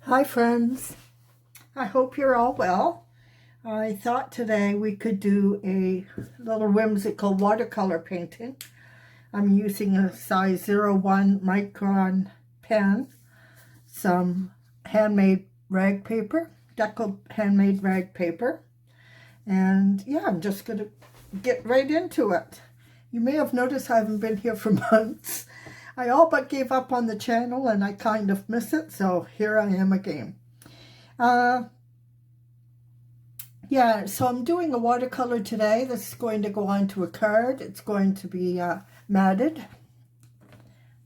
Hi friends, I hope you're all well. I thought today we could do a little whimsical watercolor painting. I'm using a size 01 micron pen, some handmade rag paper, deckled handmade rag paper, and yeah, I'm just going to get right into it. You may have noticed I haven't been here for months. I all but gave up on the channel and I kind of miss it, so here I am again. Yeah, so I'm doing a watercolor today. This is going to go onto a card. It's going to be matted.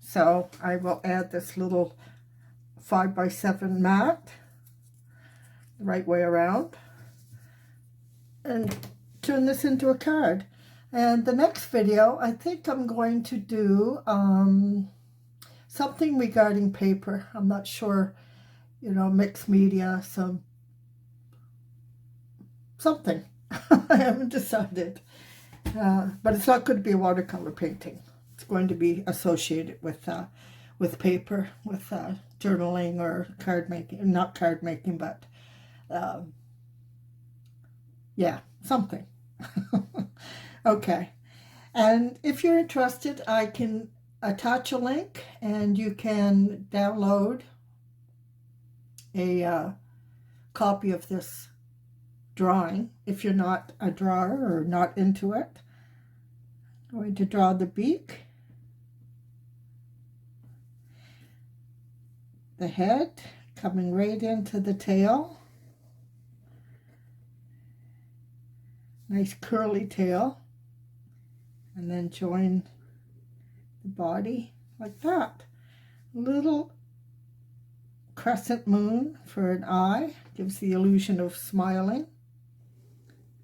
So I will add this little 5x7 mat the right way around and turn this into a card. And the next video, I think I'm going to do something regarding paper. I'm not sure, mixed media, something. I haven't decided. But it's not going to be a watercolor painting. It's going to be associated with paper, with journaling or card making. Not card making, but yeah, something. Okay. And if you're interested, I can attach a link and you can download a copy of this drawing if you're not a drawer or not into it. I'm going to draw the beak, the head coming right into the tail, nice curly tail, and then join the body like that. Little crescent moon for an eye, gives the illusion of smiling,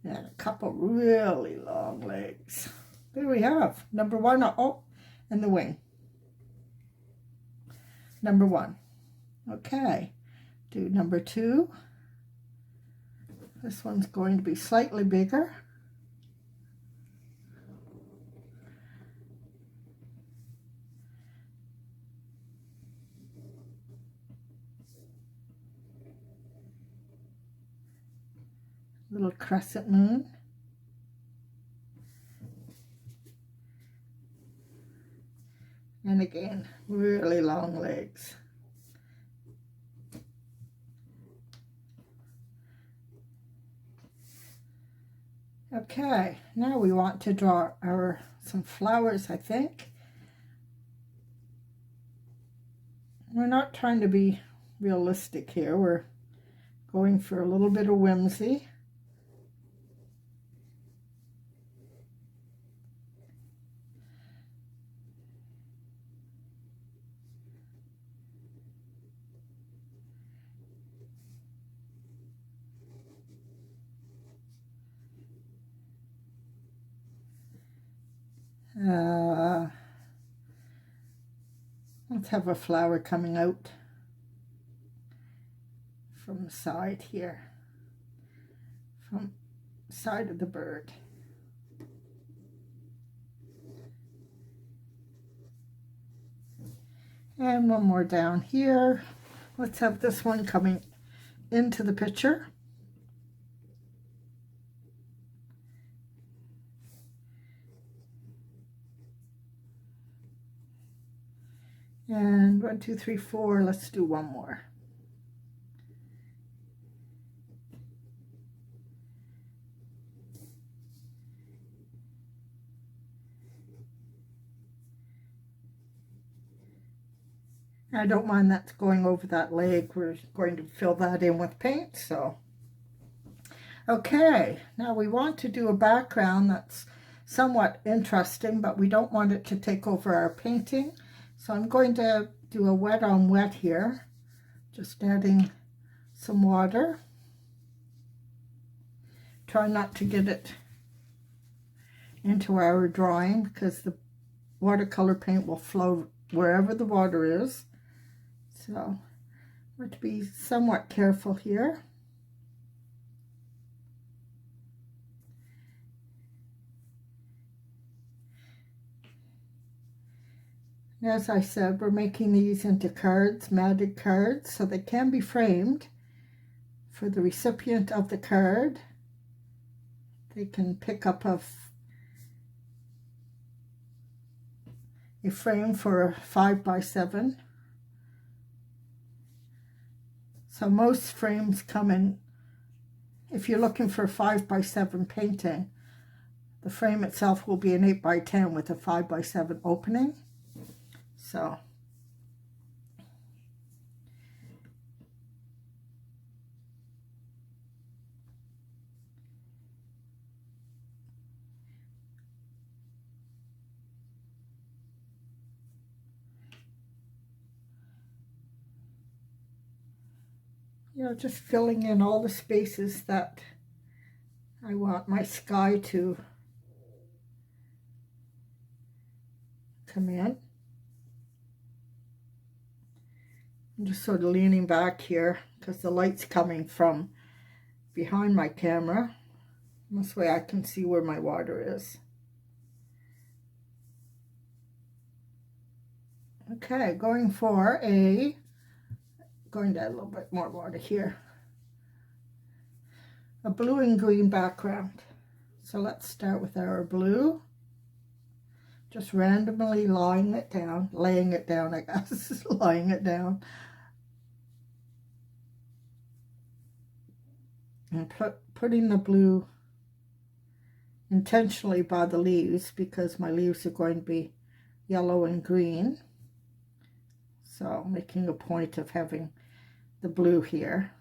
and a couple really long legs. There we have number one. Oh, and the wing. Number one. Okay, do number two. This one's going to be slightly bigger. Little crescent moon. And again, really long legs. Okay, now we want to draw some flowers, I think. We're not trying to be realistic here. We're going for a little bit of whimsy. Let's have a flower coming out from the side here, from the side of the bird. And one more down here. Let's have this one coming into the picture. And 1, 2, 3, 4, let's do one more. I don't mind that's going over that leg. We're going to fill that in with paint, so. Okay, now we want to do a background that's somewhat interesting, but we don't want it to take over our painting. So I'm going to do a wet on wet here, just adding some water. Try not to get it into our drawing because the watercolor paint will flow wherever the water is. So we're to be somewhat careful here. As I said, we're making these into cards, matted cards, so they can be framed for the recipient of the card. They can pick up a frame for a 5x7. So most frames come in, if you're looking for a 5x7 painting, the frame itself will be an 8x10 with a 5x7 opening. So just filling in all the spaces that I want my sky to come in. I'm just sort of leaning back here because the light's coming from behind my camera. This way I can see where my water is. Okay, going to add a little bit more water here. A blue and green background. So let's start with our blue. Just randomly laying it down, I guess, laying it down. And putting the blue intentionally by the leaves because my leaves are going to be yellow and green. So making a point of having the blue here.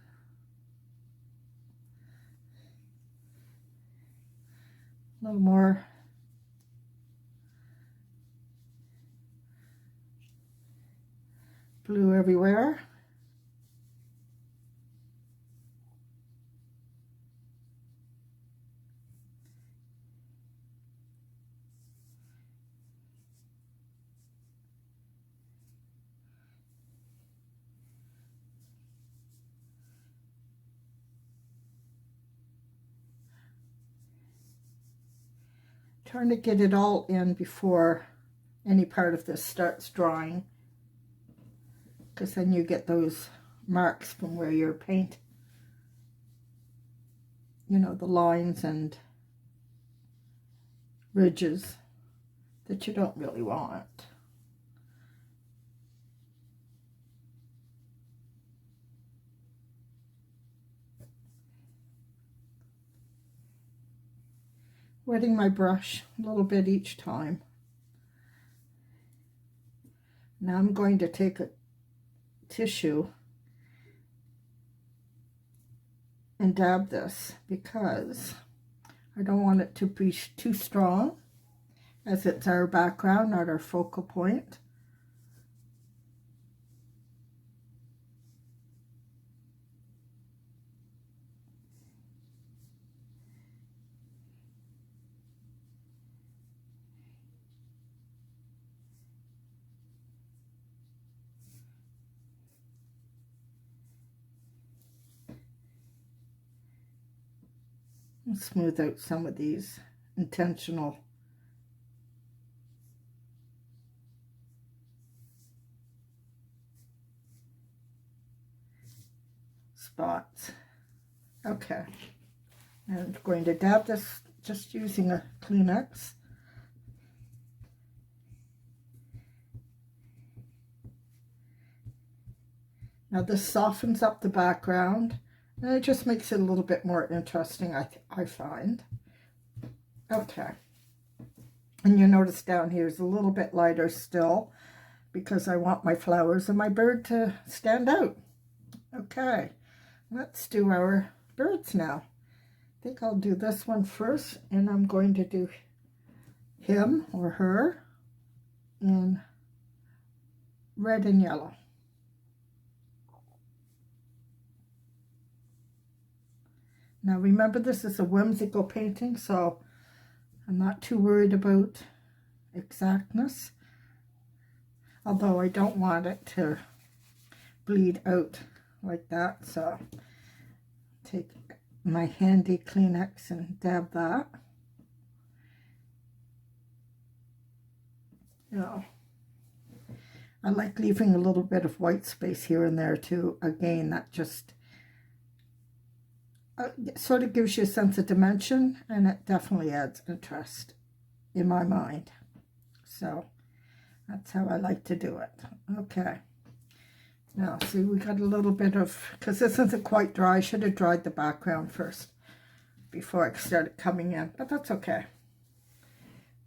A little more blue everywhere. Trying to get it all in before any part of this starts drying, because then you get those marks from where your paint, the lines and ridges that you don't really want. Wetting my brush a little bit each time. Now I'm going to take a tissue and dab this because I don't want it to be too strong, as it's our background, not our focal point. And smooth out some of these intentional spots. Okay, and I'm going to dab this just using a Kleenex. Now this softens up the background, and it just makes it a little bit more interesting, I find. Okay, and you notice down here is a little bit lighter still because I want my flowers and my bird to stand out. Okay, let's do our birds now. I think I'll do this one first, and I'm going to do him or her in red and yellow. Now remember, this is a whimsical painting, so I'm not too worried about exactness, although I don't want it to bleed out like that. So take my handy Kleenex and dab that. Now, I like leaving a little bit of white space here and there too. Again, that just sort of gives you a sense of dimension, and it definitely adds interest in my mind. So that's how I like to do it. Okay. Now, see, we got a little bit of, because this isn't quite dry. I should have dried the background first before I started coming in, but that's okay.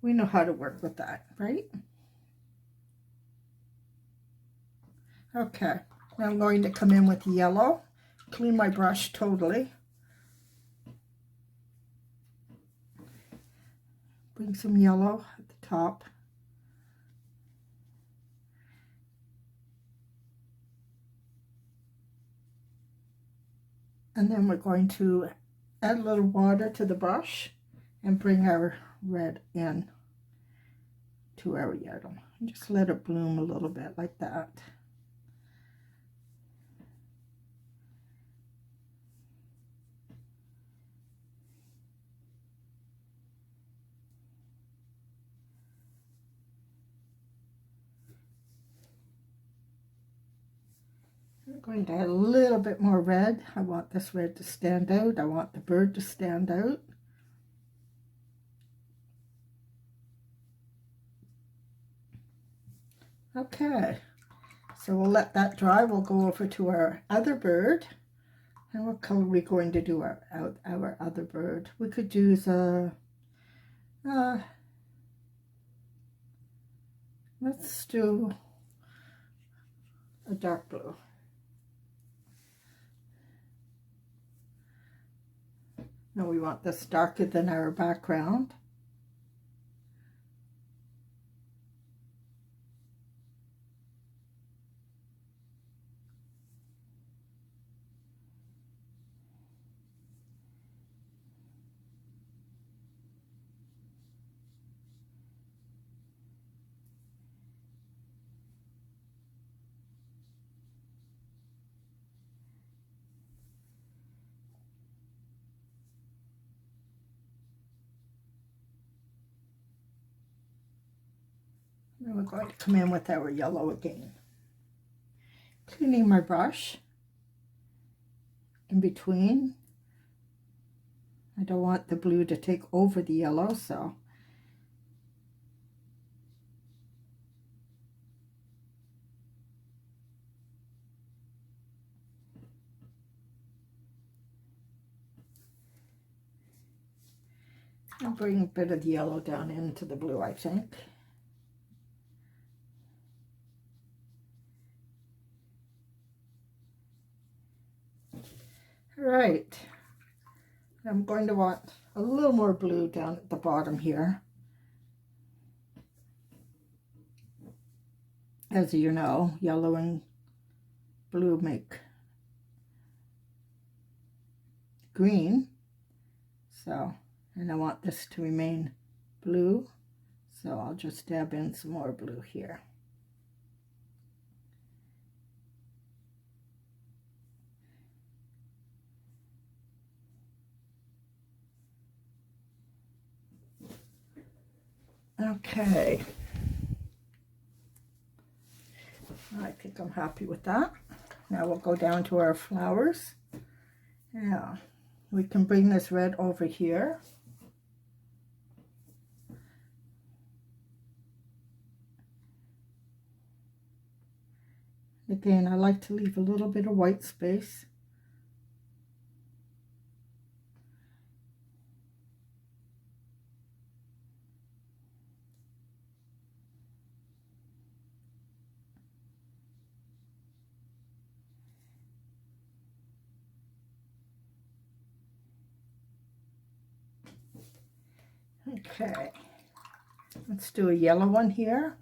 We know how to work with that, right? Okay, now I'm going to come in with yellow, clean my brush totally. Bring some yellow at the top. And then we're going to add a little water to the brush and bring our red in to our yellow. And just let it bloom a little bit like that. I'm going to add a little bit more red. I want this red to stand out. I want the bird to stand out. Okay, so we'll let that dry. We'll go over to our other bird. And what color are we going to do our other bird? We could use let's do a dark blue. Now we want this darker than our background. Then we're going to come in with our yellow again. Cleaning my brush in between. I don't want the blue to take over the yellow, so I'll bring a bit of the yellow down into the blue, I think. Right. I'm going to want a little more blue down at the bottom here. As you know, yellow and blue make green. So, and I want this to remain blue. So I'll just dab in some more blue here. Okay, I think I'm happy with that. Now we'll go down to our flowers. Yeah, we can bring this red over here. Again, I like to leave a little bit of white space. Okay, let's do a yellow one here.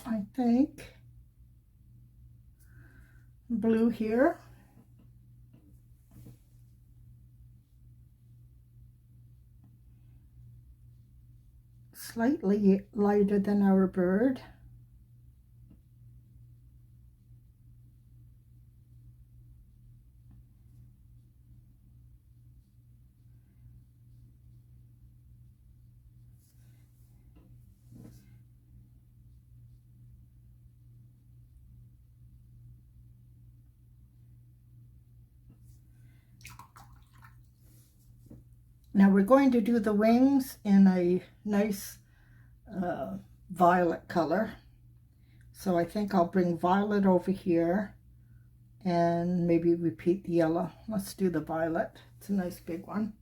I think blue here. Slightly lighter than our bird. Now we're going to do the wings in a nice violet color. So I think I'll bring violet over here and maybe repeat the yellow. Let's do the violet. It's a nice big one.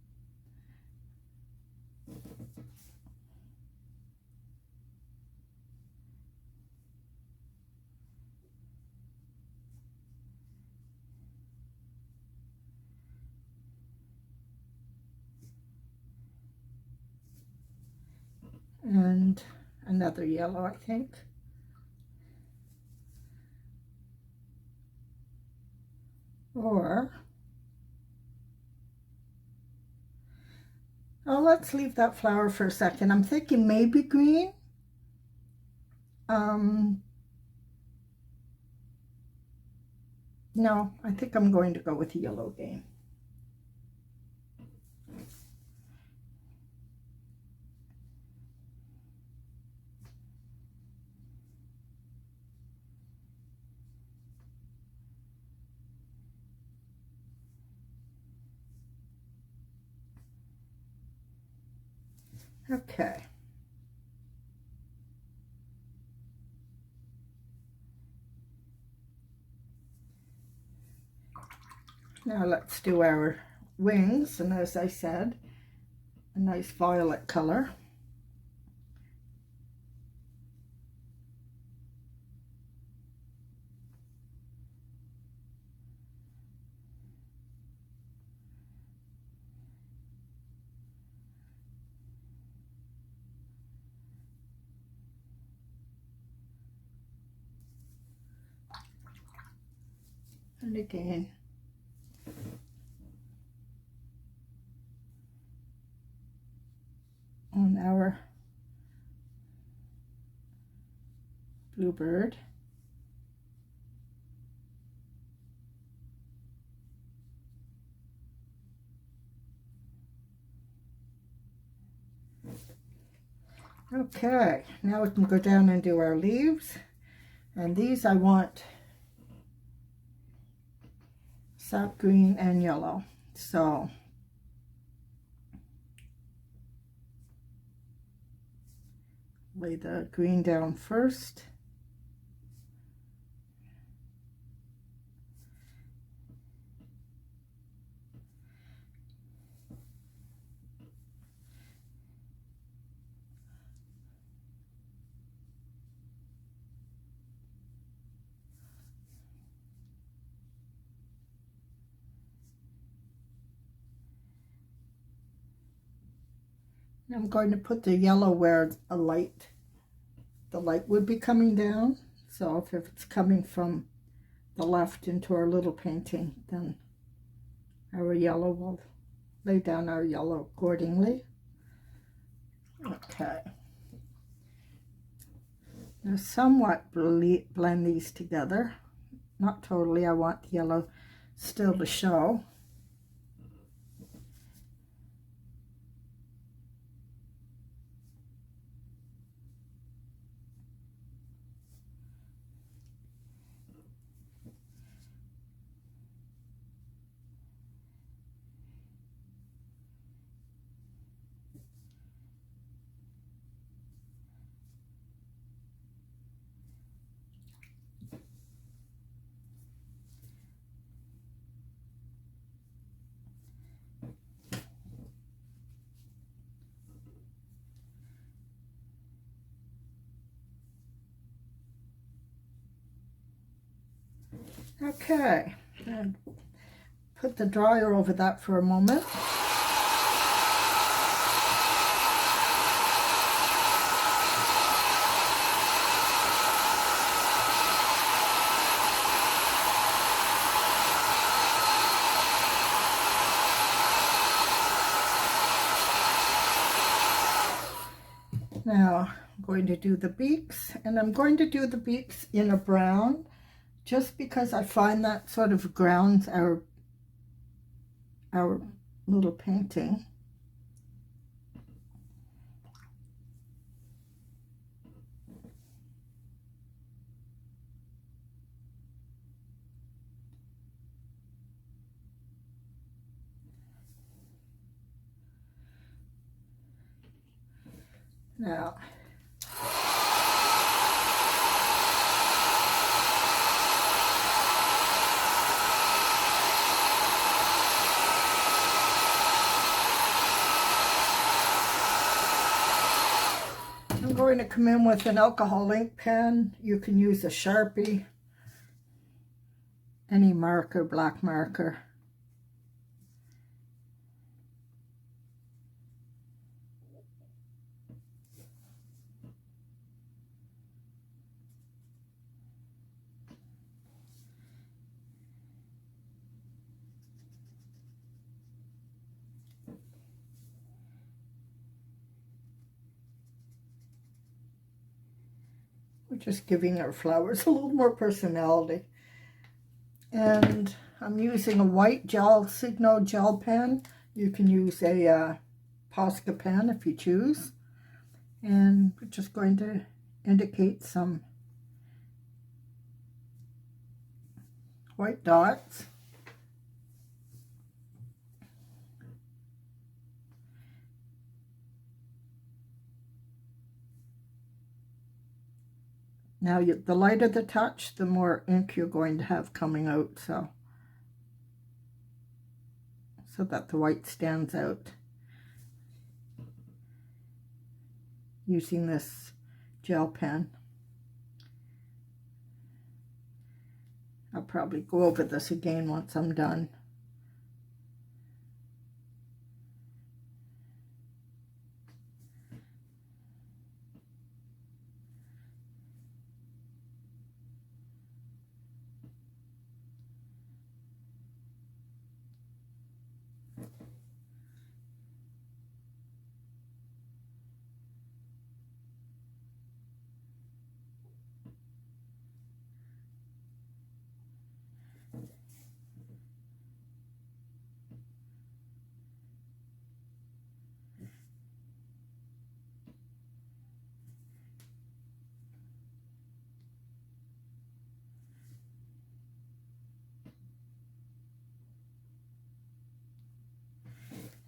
And another yellow, I think. Or, oh, let's leave that flower for a second. I'm thinking maybe green. No, I think I'm going to go with yellow again. Okay. Now let's do our wings, and as I said, a nice violet color. And again, on our bluebird. Okay, now we can go down and do our leaves. And these I want sap green and yellow. So lay the green down first. I'm going to put the yellow where the light would be coming down. So if it's coming from the left into our little painting, then our yellow will lay down our yellow accordingly. Okay. Now somewhat blend these together. Not totally, I want the yellow still to show. Okay, and put the dryer over that for a moment. Now I'm going to do the beaks, and I'm going to do the beaks in a brown just because I find that sort of grounds our little painting. Now, I'm going to come in with an alcohol ink pen. You can use a Sharpie, any marker, black marker. We're just giving our flowers a little more personality. And I'm using a white gel, Signo gel pen. You can use a Posca pen if you choose. And we're just going to indicate some white dots. Now, the lighter the touch, the more ink you're going to have coming out, so that the white stands out. Using this gel pen. I'll probably go over this again once I'm done.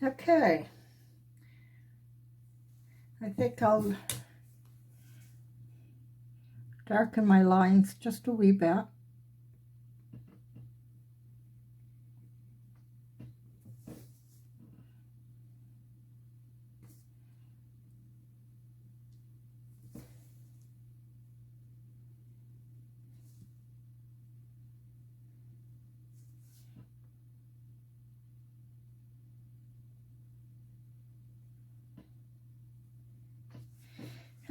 Okay, I think I'll darken my lines just a wee bit.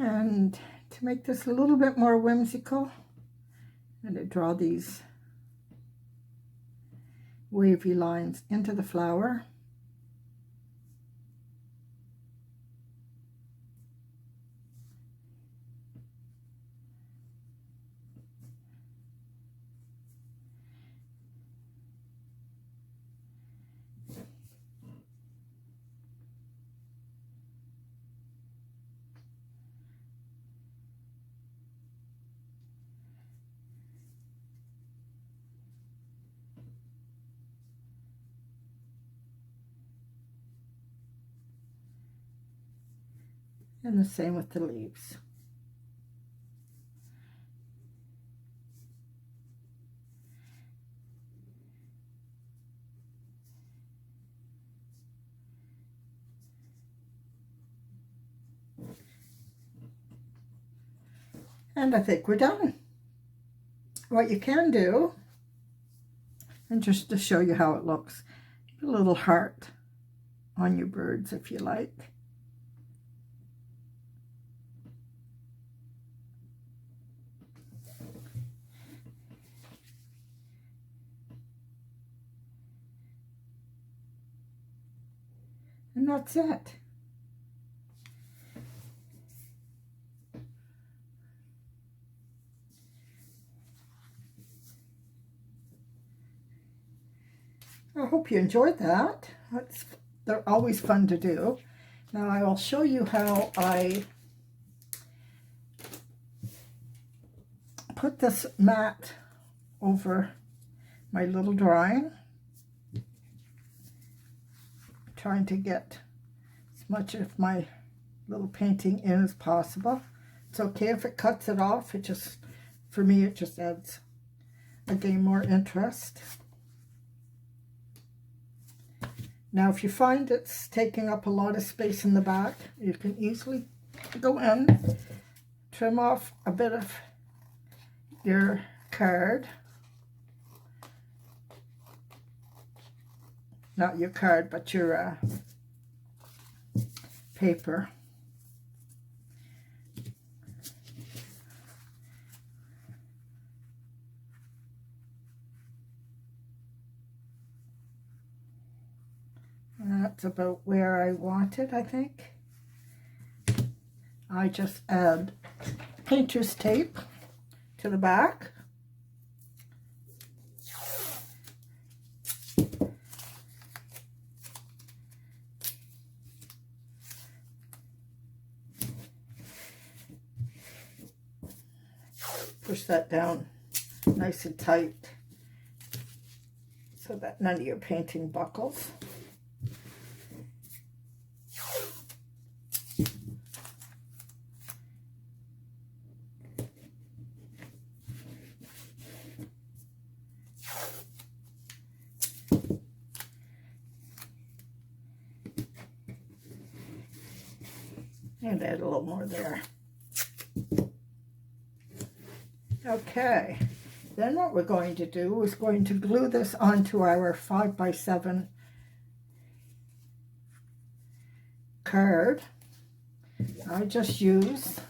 And to make this a little bit more whimsical, I'm going to draw these wavy lines into the flower. And the same with the leaves. And I think we're done. What you can do, and just to show you how it looks, a little heart on your birds if you like. And that's it. hope you enjoyed that. They're always fun to do. Now I will show you how I put this mat over my little drawing. Trying to get as much of my little painting in as possible. It's okay if it cuts it off. It just, for me, it just adds again more interest. Now if you find it's taking up a lot of space in the back, you can easily go in, trim off a bit of your card. Not your card, but your paper. And that's about where I want it, I think. I just add painter's tape to the back. Push that down nice and tight so that none of your painting buckles. And add a little more there. Okay, then what we're going to do is going to glue this onto our 5x7 card. I just use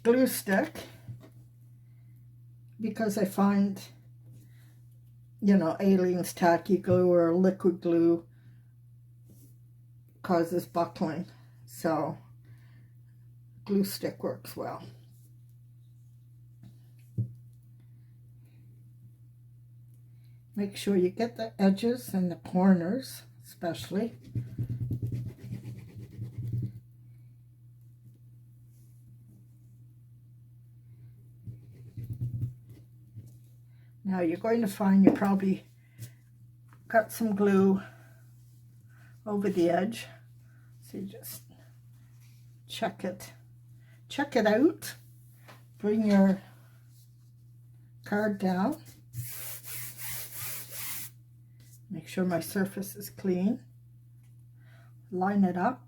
glue stick because I find, you know, Aleene's tacky glue or liquid glue causes buckling, so glue stick works well. Make sure you get the edges and the corners, especially. Now you're going to find you probably got some glue over the edge. So you just check it out. Bring your card down. Make sure my surface is clean. Line it up.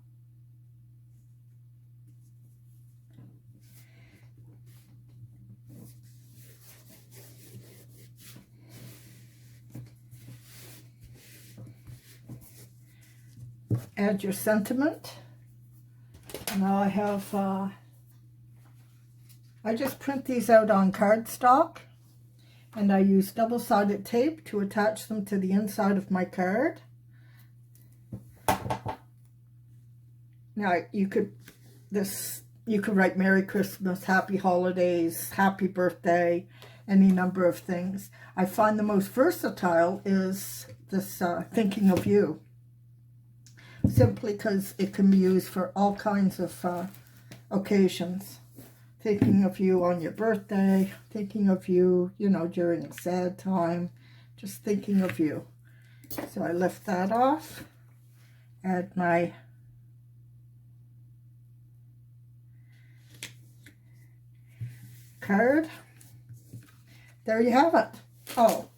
Add your sentiment. Now I have, I just print these out on cardstock. And I use double-sided tape to attach them to the inside of my card. Now you could write Merry Christmas, Happy Holidays, Happy Birthday, any number of things. I find the most versatile is this Thinking of You. Simply because it can be used for all kinds of occasions. Thinking of you on your birthday, thinking of you, you know, during a sad time, just thinking of you. So I lift that off, add my card. There you have it. Oh,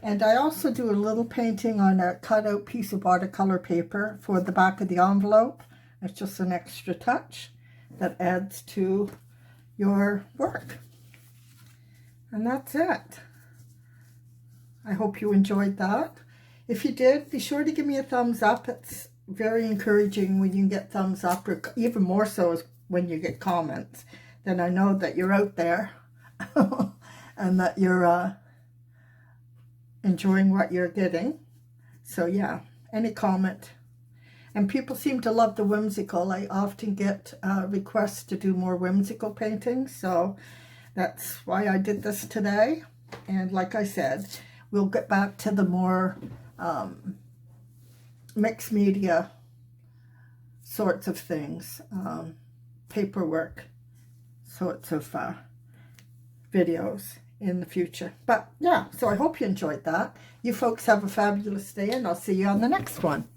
and I also do a little painting on a cutout piece of watercolor paper for the back of the envelope. It's just an extra touch that adds to your work. And that's it. I hope you enjoyed that. If you did, be sure to give me a thumbs up. It's very encouraging when you get thumbs up, or even more so is when you get comments. Then I know that you're out there and that you're enjoying what you're getting. So yeah, any comment. And people seem to love the whimsical. I often get requests to do more whimsical paintings, so that's why I did this today. And like I said, we'll get back to the more mixed media sorts of things, paperwork sorts of videos in the future. But yeah, so I hope you enjoyed that. You folks have a fabulous day, and I'll see you on the next one.